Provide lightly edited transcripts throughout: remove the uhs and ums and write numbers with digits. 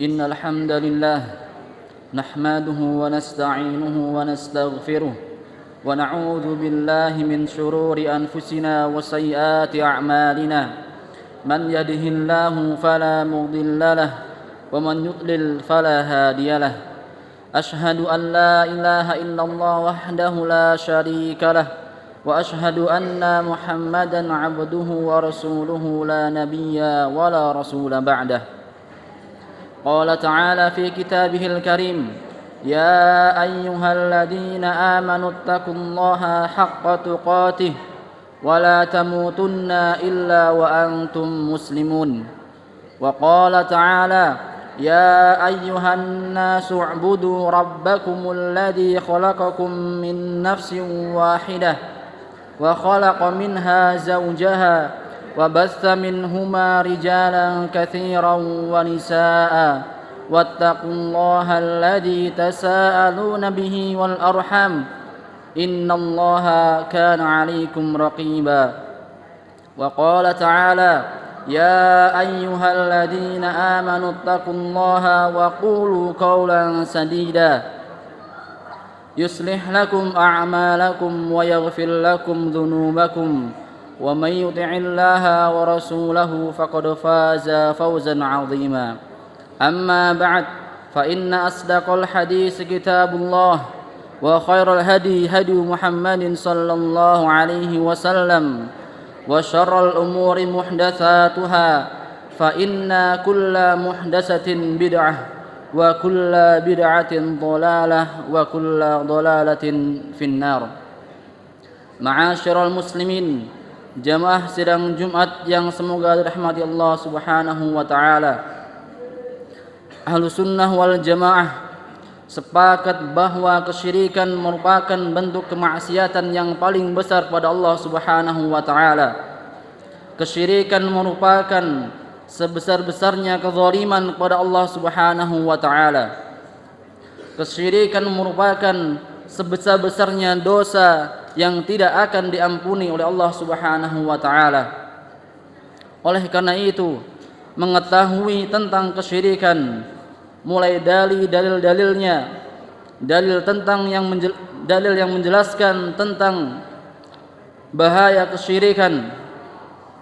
إن الحمد لله نحمده ونستعينه ونستغفره ونعوذ بالله من شرور أنفسنا وسيئات أعمالنا من يهده الله فلا مضل له ومن يضلل فلا هادي له أشهد أن لا إله إلا الله وحده لا شريك له وأشهد أن محمدا عبده ورسوله لا نبي ولا رسول بعده قال تعالى في كتابه الكريم يا أيها الذين آمنوا اتقوا الله حق تقاته ولا تموتن إلا وأنتم مسلمون وقال تعالى يا أيها الناس اعبدوا ربكم الذي خلقكم من نفس واحدة وخلق منها زوجها وبث منهما رجالا كثيرا ونساء واتقوا الله الذي تساءلون به والأرحام إن الله كان عليكم رقيبا وقال تعالى يا أيها الذين آمنوا اتقوا الله وقولوا قولا سديدا يصلح لكم أعمالكم ويغفر لكم ذنوبكم ومن يطع الله ورسوله فقد فاز فوزا عظيما أما بعد فإن أصدق الحديث كتاب الله وخير الهدي هدي محمد صلى الله عليه وسلم وشر الأمور محدثاتها فإن كل محدثة بدعة وكل بدعة ضلالة وكل ضلالة في النار. Ma'asyiral muslimin, jamaah sidang Jumat yang semoga dirahmati Allah Subhanahu wa taala. Ahlus sunnah wal jamaah sepakat bahwa kesyirikan merupakan bentuk kemaksiatan yang paling besar pada Allah Subhanahu wa taala. Kesyirikan merupakan sebesar-besarnya kezaliman kepada Allah Subhanahu wa taala. Kesyirikan merupakan sebesar-besarnya dosa yang tidak akan diampuni oleh Allah Subhanahu wa taala. Oleh karena itu, mengetahui tentang kesyirikan mulai dari dalil-dalilnya, dalil yang menjelaskan tentang bahaya kesyirikan,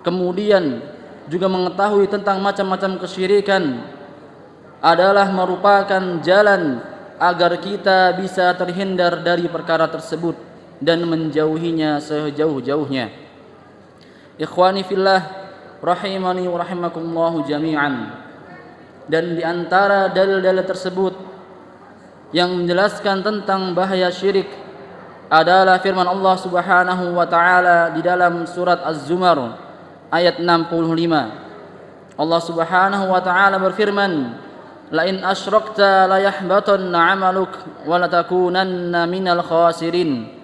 kemudian juga mengetahui tentang macam-macam kesyirikan adalah merupakan jalan agar kita bisa terhindar dari perkara tersebut dan menjauhinya sejauh-jauhnya. Ikhwani fillah rahimani wa rahimakumullah jami'an. Dan di antara dalil-dalil tersebut yang menjelaskan tentang bahaya syirik adalah firman Allah Subhanahu wa taala di dalam surat Az-Zumar ayat 65. Allah Subhanahu wa taala berfirman, "La in asyrakta la yahbatanna 'amaluk wa la takunanna minal khasirin."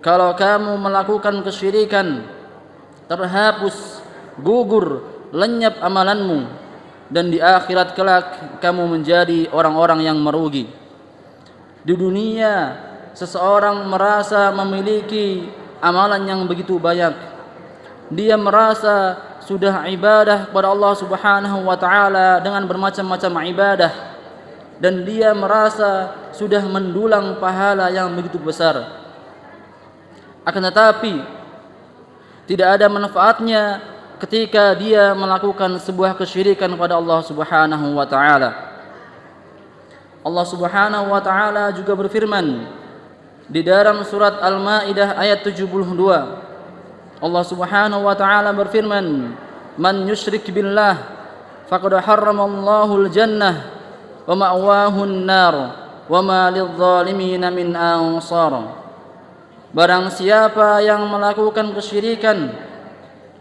Kalau kamu melakukan kesyirikan, terhapus, gugur, lenyap amalanmu, dan di akhirat kelak kamu menjadi orang-orang yang merugi. Di dunia, seseorang merasa memiliki amalan yang begitu banyak. Dia merasa sudah ibadah kepada Allah Subhanahu wa taala dengan bermacam-macam ibadah, dan dia merasa sudah mendulang pahala yang begitu besar. Akan tetapi tidak ada manfaatnya ketika dia melakukan sebuah kesyirikan kepada Allah Subhanahu wa taala. Allah Subhanahu wa taala juga berfirman di dalam surat Al-Maidah ayat 72. Allah Subhanahu wa taala berfirman, "Man yusyrik billah faqad harramallahu al-jannah wa ma'wahu an-nar wa ma lidh-dhalimin min ansar." Barang siapa yang melakukan kesyirikan,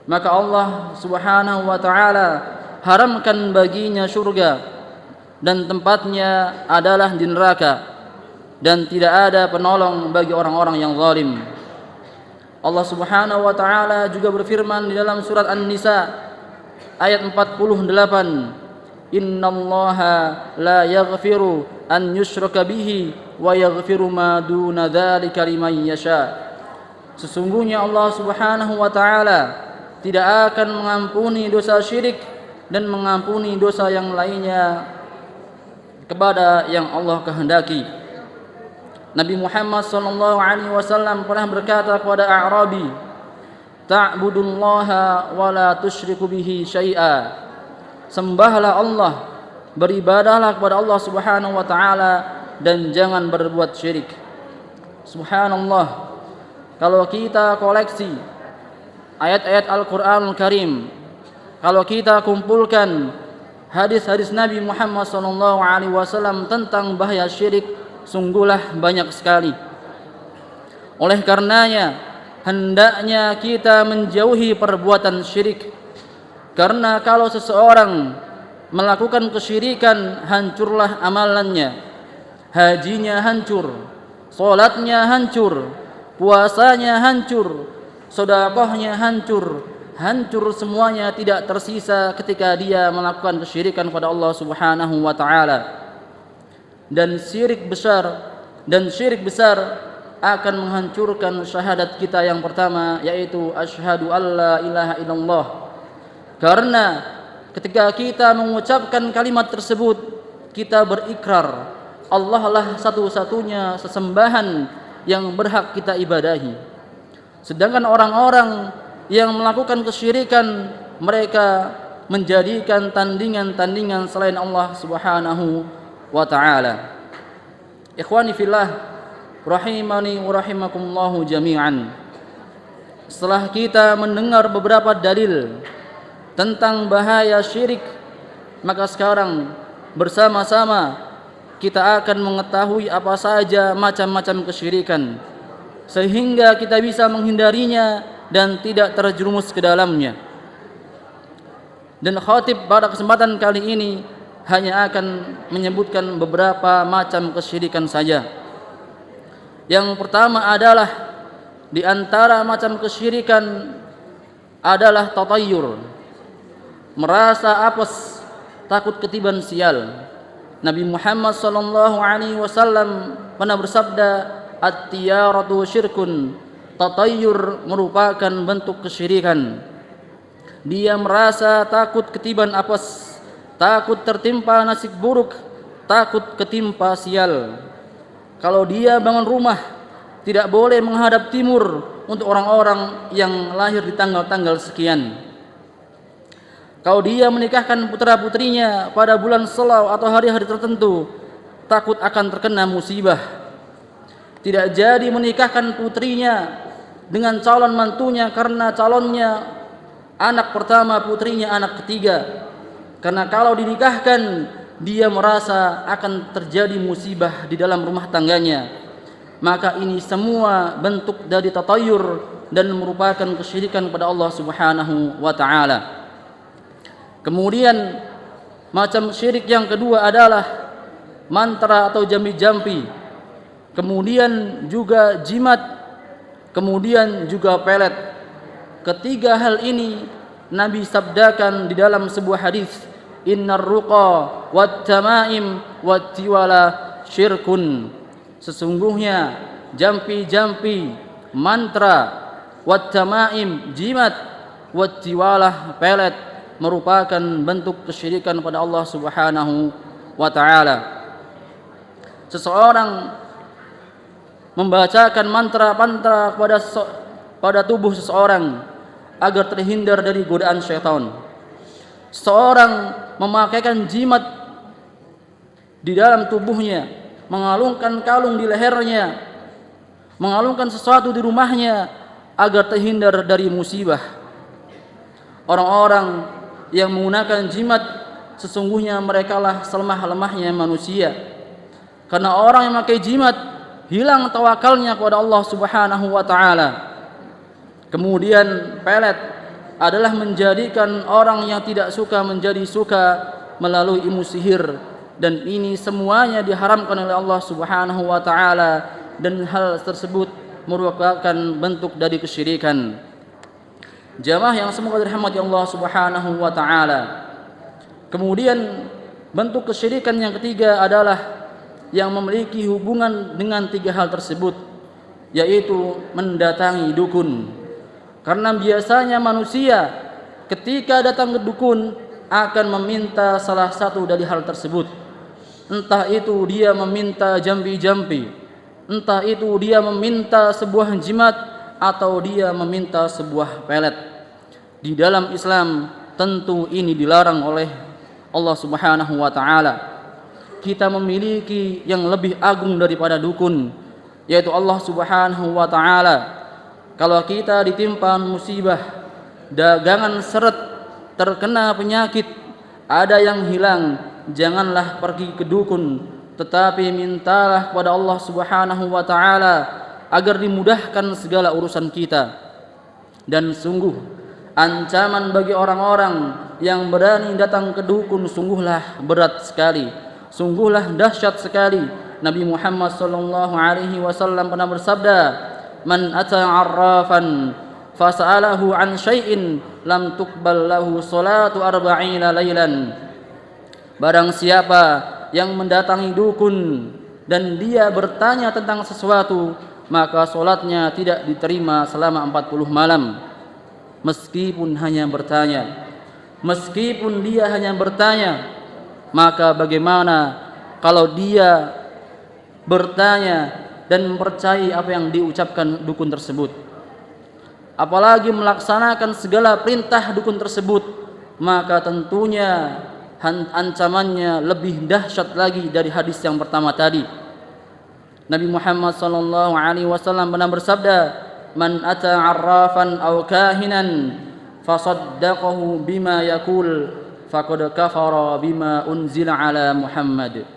maka Allah Subhanahu wa taala haramkan baginya surga dan tempatnya adalah di neraka, dan tidak ada penolong bagi orang-orang yang zalim. Allah Subhanahu wa taala juga berfirman di dalam surat An-Nisa ayat 48, "Innallaha la yaghfiru an yushraka bihi wa yaghfiru ma duna dzalika liman yasha." Sesungguhnya Allah Subhanahu wa taala tidak akan mengampuni dosa syirik dan mengampuni dosa yang lainnya kepada yang Allah kehendaki. Nabi Muhammad sallallahu alaihi wasallam pernah berkata kepada A'rabi, "Ta'budullaha wa la tusyriku bihi syai'a." Sembahlah Allah, beribadahlah kepada Allah Subhanahu wa taala dan jangan berbuat syirik. Subhanallah. Kalau kita koleksi ayat-ayat Al-Qur'anul Karim, kalau kita kumpulkan hadis-hadis Nabi Muhammad sallallahu alaihi wasallam tentang bahaya syirik, sungguhlah banyak sekali. Oleh karenanya, hendaknya kita menjauhi perbuatan syirik. Karena kalau seseorang melakukan kesyirikan, hancurlah amalannya. Hajinya hancur, salatnya hancur, puasanya hancur, sedekahnya hancur, hancur semuanya, tidak tersisa ketika dia melakukan kesyirikan pada Allah Subhanahu wa taala. Dan syirik besar akan menghancurkan syahadat kita yang pertama, yaitu asyhadu alla ilaha illallah. Karena ketika kita mengucapkan kalimat tersebut, kita berikrar Allah lah satu-satunya sesembahan yang berhak kita ibadahi. Sedangkan orang-orang yang melakukan kesyirikan, mereka menjadikan tandingan-tandingan selain Allah Subhanahu wa ta'ala. Ikhwani fillah, rahimani wa rahimakumullahu jami'an. Setelah kita mendengar beberapa dalil tentang bahaya syirik, maka sekarang bersama-sama kita akan mengetahui apa saja macam-macam kesyirikan, sehingga kita bisa menghindarinya dan tidak terjerumus ke dalamnya. Dan khatib pada kesempatan kali ini hanya akan menyebutkan beberapa macam kesyirikan saja. Yang pertama adalah, di antara macam kesyirikan adalah tatayyur, merasa apes, takut ketiban sial. Nabi Muhammad sallallahu alaihi wasallam pernah bersabda, "At-tiyaratu syirkun." Tatayyur merupakan bentuk kesyirikan. Dia merasa takut ketiban apes, takut tertimpa nasib buruk, takut ketimpa sial. Kalau dia bangun rumah, tidak boleh menghadap timur untuk orang-orang yang lahir di tanggal-tanggal sekian. Kalau dia menikahkan putra-putrinya pada bulan Shalau atau hari-hari tertentu, takut akan terkena musibah. Tidak jadi menikahkan putrinya dengan calon mantunya karena calonnya anak pertama, putrinya anak ketiga. Karena kalau dinikahkan, dia merasa akan terjadi musibah di dalam rumah tangganya. Maka ini semua bentuk dari tatayyur dan merupakan kesyirikan pada Allah Subhanahu wa ta'ala. Kemudian macam syirik yang kedua adalah mantra atau jampi-jampi, kemudian juga jimat, kemudian juga pelet. Ketiga hal ini Nabi sabdakan di dalam sebuah hadis, "Innar ruqa wat tamaim wat tiwala syirkun." Sesungguhnya jampi-jampi, mantra, wat tamaim, jimat, wat tiwalah, pelet, merupakan bentuk kesyirikan pada Allah Subhanahu wa ta'ala. Seseorang membacakan mantra-mantra pada tubuh seseorang agar terhindar dari godaan syaitan. Seseorang memakaikan jimat di dalam tubuhnya, mengalungkan kalung di lehernya, mengalungkan sesuatu di rumahnya agar terhindar dari musibah. Orang-orang yang menggunakan jimat, sesungguhnya merekalah selemah-lemahnya manusia. Karena orang yang memakai jimat, hilang tawakalnya kepada Allah Subhanahu wa ta'ala. Kemudian pelet adalah menjadikan orang yang tidak suka menjadi suka melalui ilmu sihir, dan ini semuanya diharamkan oleh Allah Subhanahu wa ta'ala, dan hal tersebut merupakan bentuk dari kesyirikan. Jamaah yang semoga dirahmati Allah Subhanahu wa ta'ala. Kemudian bentuk kesyirikan yang ketiga adalah yang memiliki hubungan dengan tiga hal tersebut, yaitu mendatangi dukun. Karena biasanya manusia ketika datang ke dukun akan meminta salah satu dari hal tersebut. entah itu dia meminta jambi-jambi, entah itu dia meminta sebuah jimat atau dia meminta sebuah pelet. Di dalam Islam tentu ini dilarang oleh Allah Subhanahu wa taala. Kita memiliki yang lebih agung daripada dukun, yaitu Allah Subhanahu wa taala. Kalau kita ditimpa musibah, dagangan seret, terkena penyakit, ada yang hilang, janganlah pergi ke dukun, tetapi mintalah kepada Allah Subhanahu wa taala agar dimudahkan segala urusan kita. Dan sungguh ancaman bagi orang-orang yang berani datang ke dukun sungguhlah berat sekali, sungguhlah dahsyat sekali. Nabi Muhammad sallallahu alaihi wasallam pernah bersabda, "Man ata 'arrafan fas'alahu an syai'in lam tuqbal lahu salatu arba'ina lailan." Barang siapa yang mendatangi dukun dan dia bertanya tentang sesuatu, maka salatnya tidak diterima selama 40 malam. Meskipun hanya bertanya, meskipun dia hanya bertanya, maka bagaimana kalau dia bertanya dan mempercayai apa yang diucapkan dukun tersebut, apalagi melaksanakan segala perintah dukun tersebut, maka tentunya ancamannya lebih dahsyat lagi dari hadis yang pertama tadi. Nabi Muhammad sallallahu alaihi wasallam pernah bersabda, "Man ata 'arrafan aw kahinan fasaddaqahu bima yaqul faqad kafara bima unzila ala Muhammad."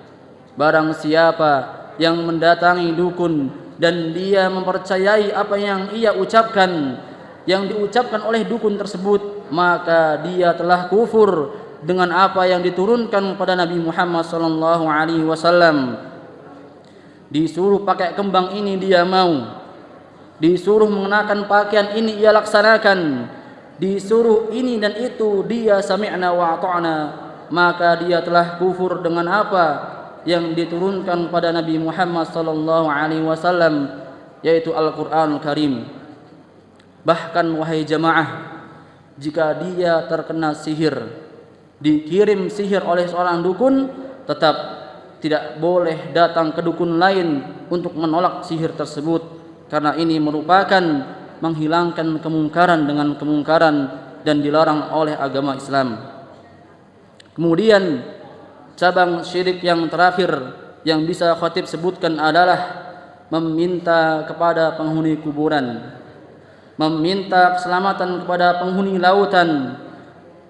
Barang siapa yang mendatangi dukun dan dia mempercayai apa yang ia ucapkan, yang diucapkan oleh dukun tersebut, maka dia telah kufur dengan apa yang diturunkan kepada Nabi Muhammad sallallahu alaihi wasallam. Disuruh pakai kembang ini dia mau, disuruh mengenakan pakaian ini ia laksanakan, disuruh ini dan itu dia sami'na wa ata'na, maka dia telah kufur dengan apa yang diturunkan pada Nabi Muhammad sallallahu alaihi wasallam, yaitu Al-Qur'anul Karim. Bahkan wahai jamaah, jika dia terkena sihir, dikirim sihir oleh seorang dukun, tetap tidak boleh datang ke dukun lain untuk menolak sihir tersebut, karena ini merupakan menghilangkan kemungkaran dengan kemungkaran dan dilarang oleh agama Islam. Kemudian cabang syirik yang terakhir yang bisa khatib sebutkan adalah meminta kepada penghuni kuburan, meminta keselamatan kepada penghuni lautan,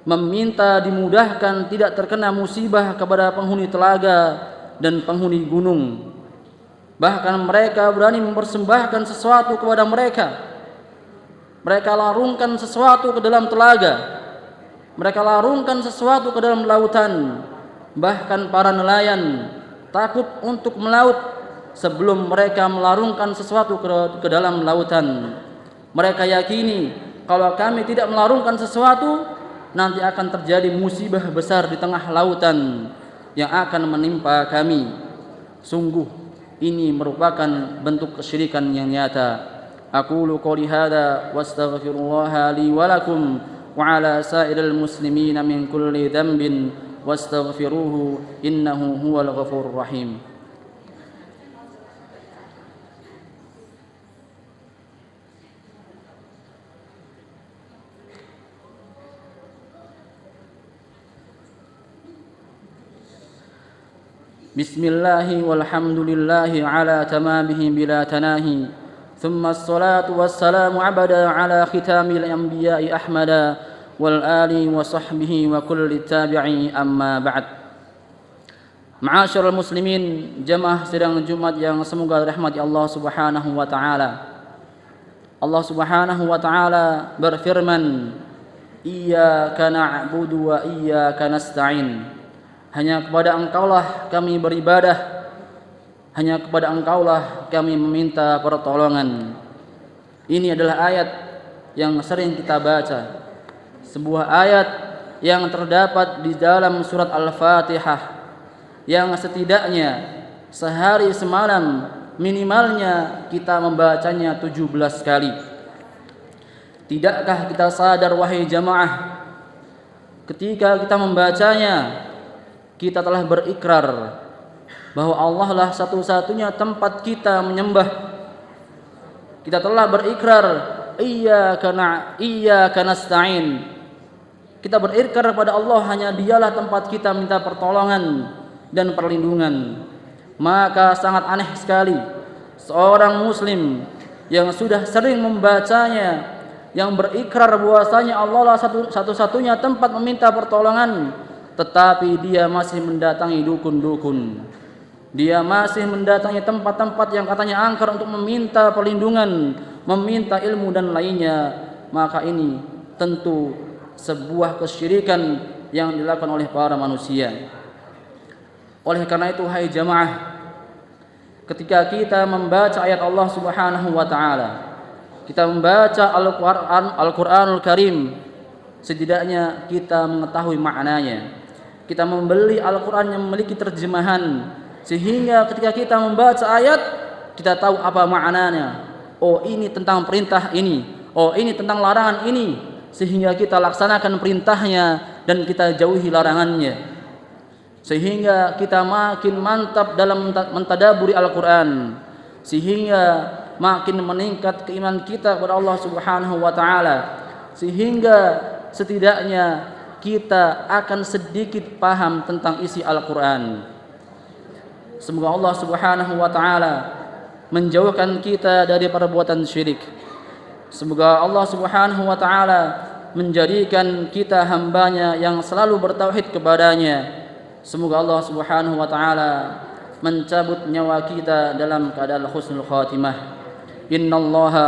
meminta dimudahkan tidak terkena musibah kepada penghuni telaga dan penghuni gunung. Bahkan mereka berani mempersembahkan sesuatu kepada mereka. Mereka larungkan sesuatu ke dalam telaga, mereka larungkan sesuatu ke dalam lautan. Bahkan para nelayan takut untuk melaut sebelum mereka melarungkan sesuatu ke dalam lautan. Mereka yakini kalau kami tidak melarungkan sesuatu, nanti akan terjadi musibah besar di tengah lautan yang akan menimpa kami. Sungguh ini merupakan bentuk kesyirikan yang nyata. Aqulu qouli hadza wastaghfirullaha li wa lakum wa ala sa'iril muslimina min kulli dhanbin wastaghfiruhu innahu huwal ghafurur rahim. Bismillahi walhamdulillahi ala tamamihi bila tanahi, thumma assalatu wassalamu abada ala khitamil anbiya'i ahmada wal ali wa sahbihi wa kulli tabi'i, amma ba'd. Ma'asyiral muslimin, jamaah sidang Jumat yang semoga rahmati Allah Subhanahu wa taala. Allah Subhanahu wa taala berfirman, "Iyyaka na'budu wa iyyaka nasta'in." Hanya kepada Engkaulah kami beribadah, hanya kepada Engkaulah kami meminta pertolongan. Ini adalah ayat yang sering kita baca, sebuah ayat yang terdapat di dalam surat Al-Fatihah, yang setidaknya sehari semalam minimalnya kita membacanya 17 kali. Tidakkah kita sadar wahai jamaah, ketika kita membacanya kita telah berikrar bahwa Allah lah satu-satunya tempat kita menyembah. Kita telah berikrar iyyaka nasta'in. Kita berikrar kepada Allah hanya Dialah tempat kita minta pertolongan dan perlindungan. Maka sangat aneh sekali seorang muslim yang sudah sering membacanya, yang berikrar bahwasanya Allah lah satu-satunya tempat meminta pertolongan, tetapi dia masih mendatangi dukun-dukun. Dia masih mendatangi tempat-tempat yang katanya angker untuk meminta perlindungan, meminta ilmu dan lainnya. Maka ini tentu sebuah kesyirikan yang dilakukan oleh para manusia. Oleh karena itu, hai jamaah, ketika kita membaca ayat Allah Subhanahu wa taala, kita membaca Al-Qur'anul Karim, setidaknya kita mengetahui maknanya. Kita membeli Al-Qur'an yang memiliki terjemahan, sehingga ketika kita membaca ayat, kita tahu apa maknanya. Oh, ini tentang perintah ini. Oh, ini tentang larangan ini, sehingga kita laksanakan perintahnya dan kita jauhi larangannya. Sehingga kita makin mantap dalam mentadaburi Al-Qur'an, sehingga makin meningkat keimanan kita kepada Allah Subhanahu wa taala, sehingga setidaknya kita akan sedikit paham tentang isi Al-Qur'an. Semoga Allah Subhanahu wa taala menjauhkan kita dari perbuatan syirik. Semoga Allah Subhanahu wa taala menjadikan kita hambanya yang selalu bertauhid kepadanya. Semoga Allah Subhanahu wa taala mencabut nyawa kita dalam keadaan husnul khatimah. Innallaha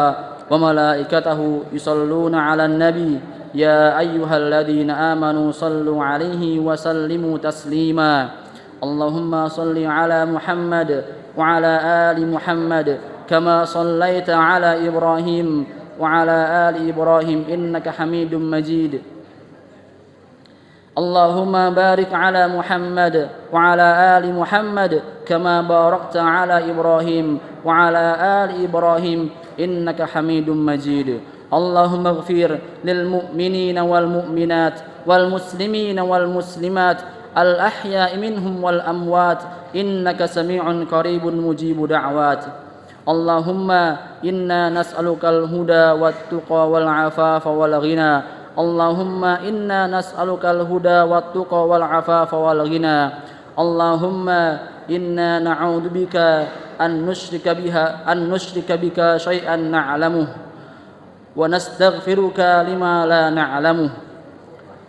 wa malaikatahu yusalluna 'alan nabi ya ayyuhalladzina amanu sallu 'alaihi wa sallimu taslima. Allahumma salli 'ala Muhammad wa 'ala ali Muhammad kama sallaita 'ala Ibrahim wa 'ala ali Ibrahim innaka Hamidum Majid. Allahumma barik ala Muhammad wa ala ali Muhammad kama barakta ala Ibrahim wa ala ali Ibrahim innaka Hamidum Majid. Allahumma ighfir lil mu'minina wal mu'minat wal muslimina wal muslimat al ahya'i minhum wal amwat innaka sami'un qaribun mujibu da'wat. Allahumma inna nas'alukal huda wat tuqa wal afafa wal ghina. Allahumma inna nas'alukal huda wat tuqa wal afafa wal ghina. Allahumma inna na'udzubika an nusyrika bika syai'an na'lamuh wa nastaghfiruka lima la na'lamuh.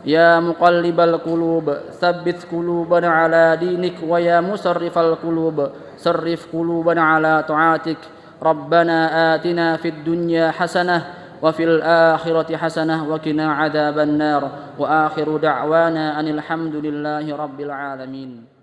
Ya muqallibal qulub tsabbit qulubana ala dinik wa ya musarrifal qulub sarrif qulubana ala ta'atik. Rabbana atina fid dunya hasanah وفي الآخرة حسنة وقنا عذاب النار وآخر دعوانا أن الحمد لله رب العالمين.